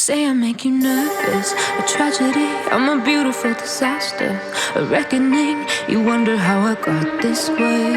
say I make you nervous, a tragedy, I'm a beautiful disaster, a reckoning, you wonder how I got this way.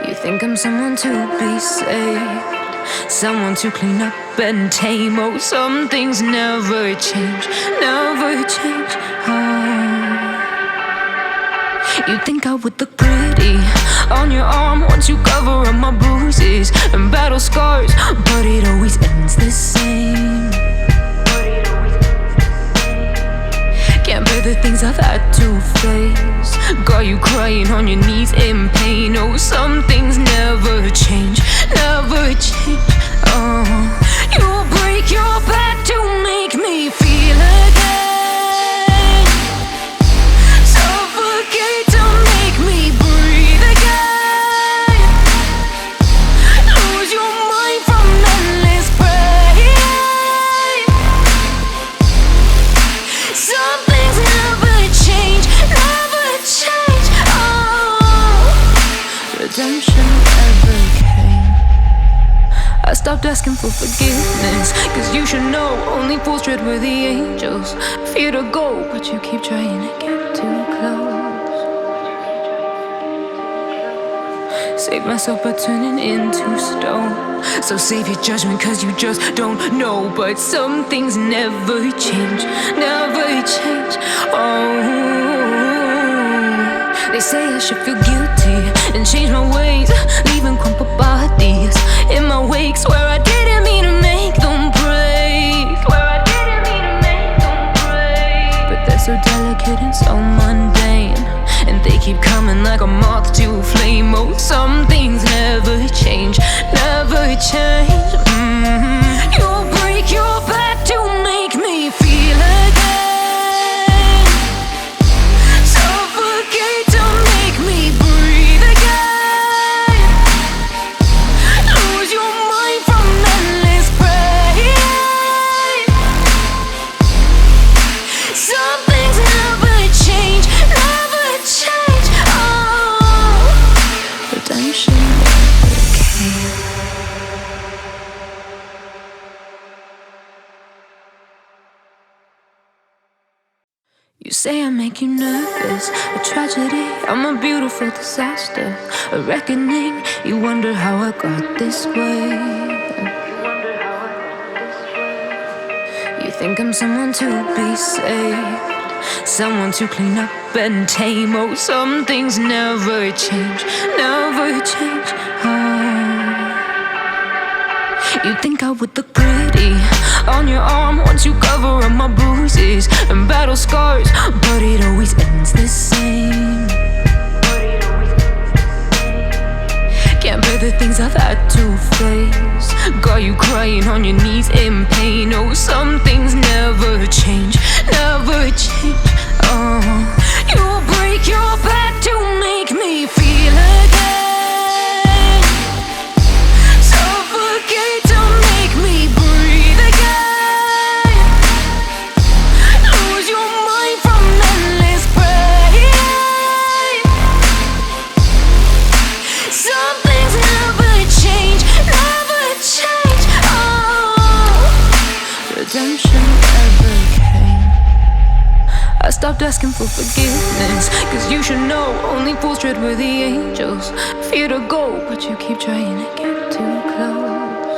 You think I'm someone to be saved, someone to clean up and tame. Oh, some things never change, never change. Oh. You think I would look pretty on your arm once you cover up my bruises and battle scars, but it always ends the same. Can't bear the things I've had to face, got you crying on your knees in pain. Oh, some things never change, never change. Oh, you'll break your back to make me feel again. Redemption never came. I stopped asking for forgiveness, cause you should know only fools tread where the angels fear to go, but you keep trying to get too close. Save myself by turning into stone, so save your judgment cause you just don't know. But some things never change, never change. Oh, they say I should feel guilty and change my ways, leaving crumpled bodies in my wake. Swear I didn't mean to make them break, swear I didn't mean to make them break. But they're so delicate and so mundane, and they keep coming like a moth to a flame. Oh, some things never change, never change. You'll break your back to make me feel again. You say I make you nervous, a tragedy, I'm a beautiful disaster, a reckoning, you wonder how I got this way. You think I'm someone to be saved, someone to clean up and tame. Oh, some things never change, never change. Oh. You think I would look pretty on your arm once you cover up my bruises and battle scars, but it always ends the same. Can't bear the things I've had to face, got you crying on your knees in pain. Oh, some things never change, never change. Oh, you'll break your back to make me feel again. Redemption never came. I stopped asking for forgiveness, cause you should know only fools tread where the angels fear to go, but you keep trying to get too close.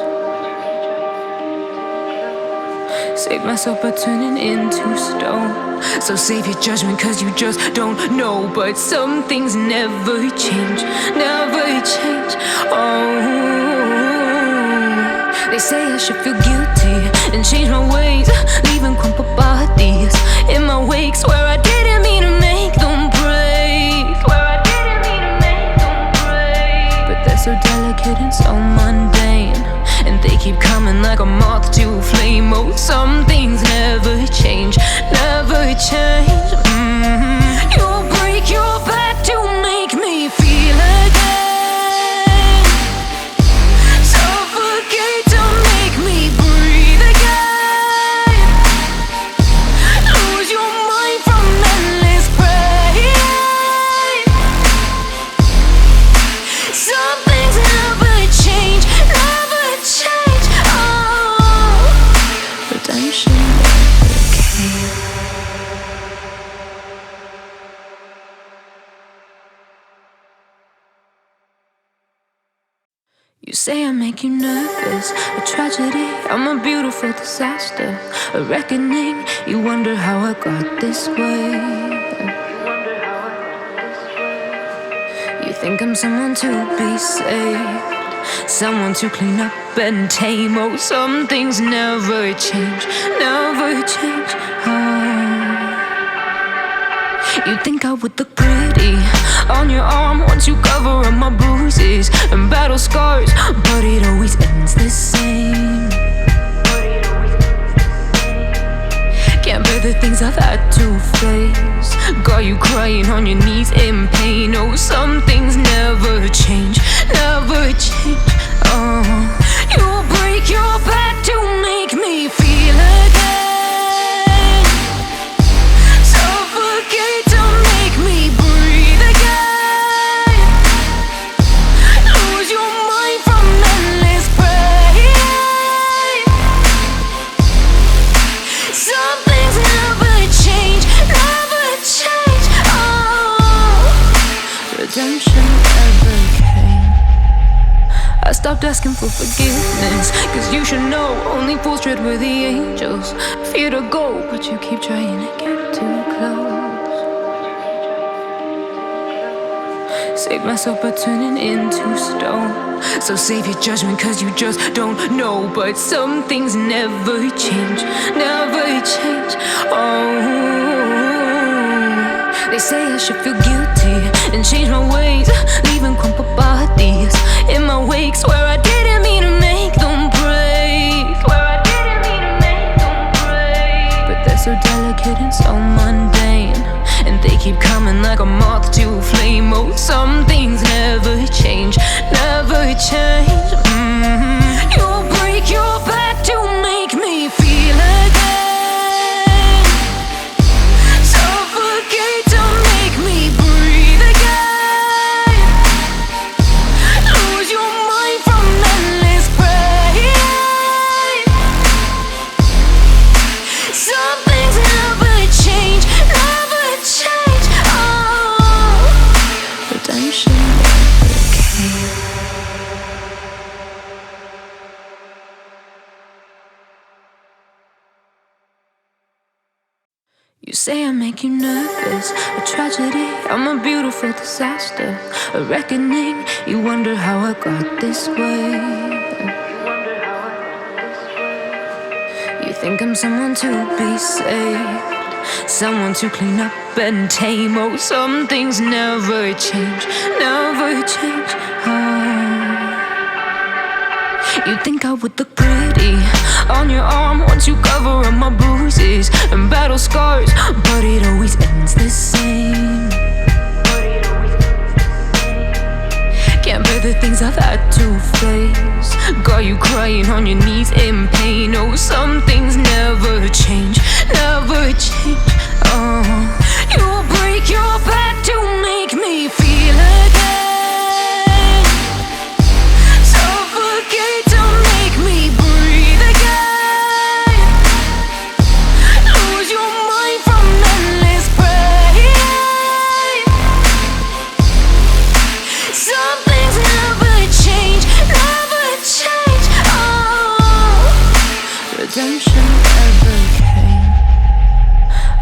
Save myself by turning into stone, so save your judgment cause you just don't know. But some things never change, never change. Oh, they say I should feel guilty and change my ways, leaving crumpled bodies in my wake. Swear I didn't mean to make them break, swear I didn't mean to make them break. But they're so delicate and so mundane, and they keep coming like a moth to a flame. Oh, some things never change, never change. You'll break your back to make me feel again. Suffocate to make me breathe again. redemption never came. You say I make you nervous, a tragedy, I'm a beautiful disaster, a reckoning, you wonder how I got this way. You think I'm someone to be saved, someone to clean up and tame. Oh, some things never change, never change. You think I would look pretty on your arm once you cover up my bruises and battle scars, but it always ends the same. Can't bear the things I've had to face, got you crying on your knees in pain. Oh, some things never change, never change. You'll break your back to make me feel again, suffocate to make me breathe again, lose your mind from endless pain. Some things never change, never change. Redemption never came. I stopped asking for forgiveness, cause you should know only fools tread with the angels. Fear to go, but you keep trying to get too close. Save myself by turning into stone. So save your judgment cause you just don't know. But some things never change, never change. They say I should feel guilty and change my ways, leaving crumpled bodies in my wake. Swear I didn't mean to make them break, swear I didn't mean to make them break. But they're so delicate and so mundane, and they keep coming like a moth to a flame. Oh, some things never change, never change. You'll break your back to make me feel again, suffocate to make me breathe again, lose your mind from endless pain. Some things never change, never change. Redemption never came. You say I make you nervous, a tragedy, I'm a beautiful disaster, a reckoning, you wonder how I got this way. You think I'm someone to be saved, someone to clean up and tame. Oh, some things never change, never change. You think I would look pretty on your arm once you cover up my bruises and battle scars, but it always ends the same. Can't bear the things I've had to face, got you crying on your knees in pain. Oh, some things never change, never change. You'll break your back to make me feel again, suffocate to make me breathe again, lose your mind from endless pain. Some things never change, never change. Redemption never came.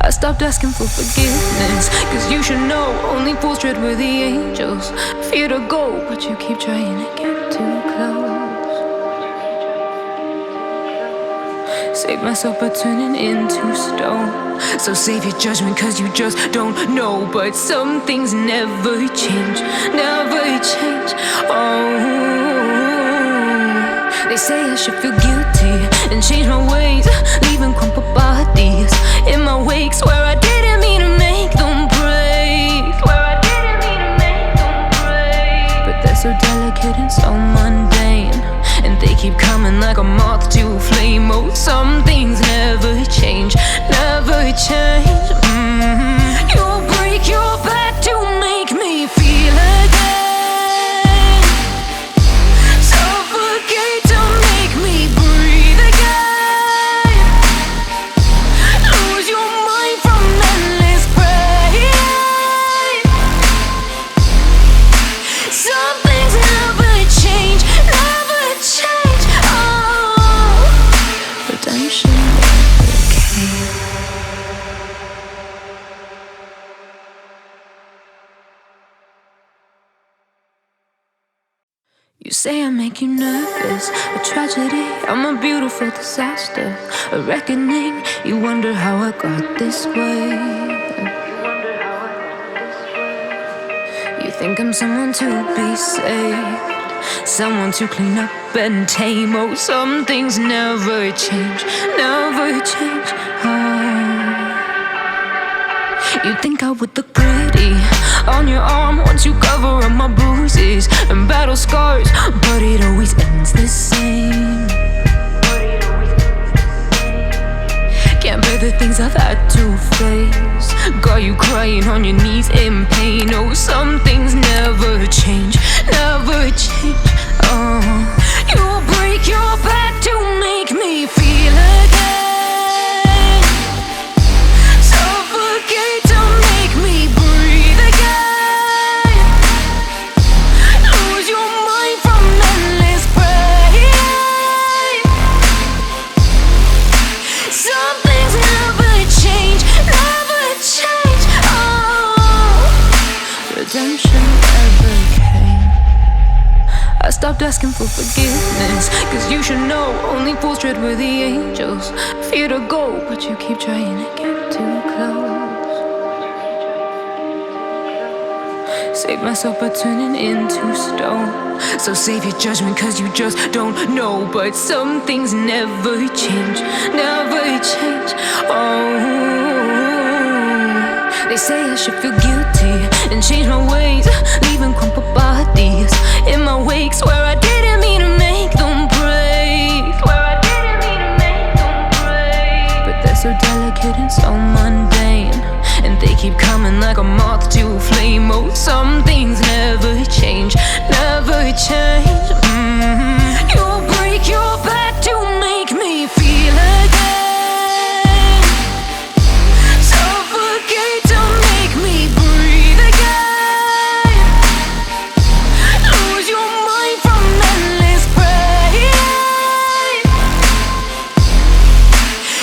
I stopped asking for forgiveness, cause you should know only fools tread with the angels. Fear to go, but you keep trying to get too close. Save myself by turning into stone. So save your judgment cause you just don't know. But some things never change, never change. They say I should feel guilty and change my ways, leaving crumpled bodies in my wake. Swear I didn't mean to make them break, swear I didn't mean to make them break. But they're so delicate and so mundane, and they keep coming like a moth to a flame. Oh, some things never change, never change. You'll break your back to make me feel again, suffocate to make me breathe again, You say I make you nervous, a tragedy, I'm a beautiful disaster, a reckoning. You wonder how I got this way. You think I'm someone to be saved, someone to clean up and tame. Oh, some things never change, never change. You think I would look pretty on your arm once you cover up my bruises and battle scars, but it always ends the same. Can't bear the things I've had to face, got you crying on your knees in pain. Oh, some things never change, never change. You'll break your back to make me feel again, suffocate to make me breathe again, lose your mind from endless pain. Some things never change, never change. Redemption never came. I stopped asking for forgiveness, cause you should know only fools tread with the angels. Fear to go, but you keep trying to get too close. Save myself by turning into stone. So save your judgment cause you just don't know. But some things never change, never change. They say I should feel guilty and change my ways, leaving crumpled bodies in my wake. Swear I didn't mean to make them break, swear I didn't mean to make them break. But they're so delicate and so mundane, and they keep coming like a moth to a flame. Oh, some things never change, never change. You'll break your back to make me feel again, suffocate to make me breathe again, lose your mind from endless pain.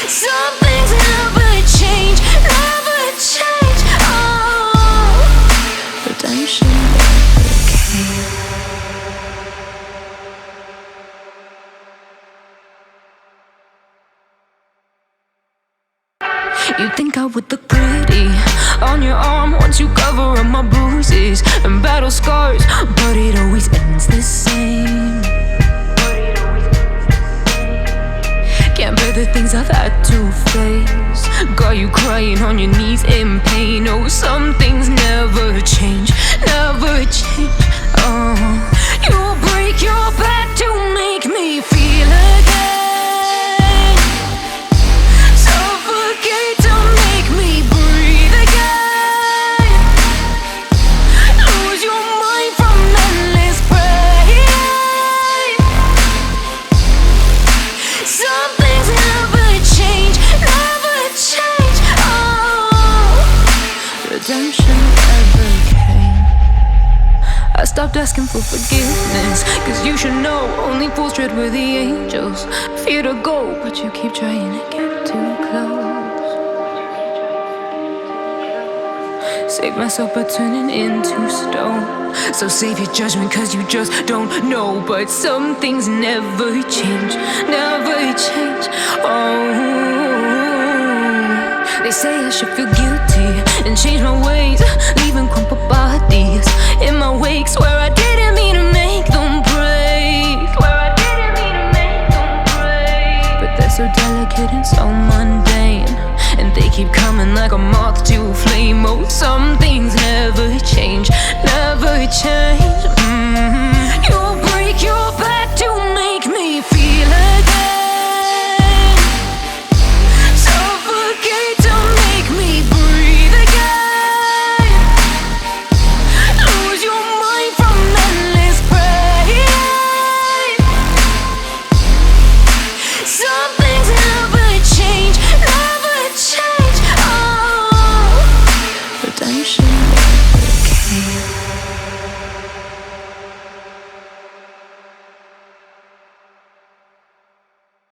Some things never change, never change. Redemption never came. You think I would look pretty on your arm once you cover up my bruises and battle scars, but it always ends the same. Can't bear the things I've had to face, got you crying on your knees in pain. Oh, some things never change, never change. You'll break your back to make me feel again, suffocate to make me breathe again, lose your mind from endless pain. Some things never change, never change. Redemption never came. I stopped asking for forgiveness, cause you should know only fools tread with the angels. Fear to go, but you keep trying to get too close. Save myself by turning into stone. So save your judgment cause you just don't know. But some things never change, never change. They say I should feel guilty and change my ways, leaving crumpled bodies in my wake. Swear I didn't mean to make them break, swear I didn't mean to make them break. But they're so delicate and so mundane, and they keep coming like a moth to a flame. Oh, some things never change, never change. You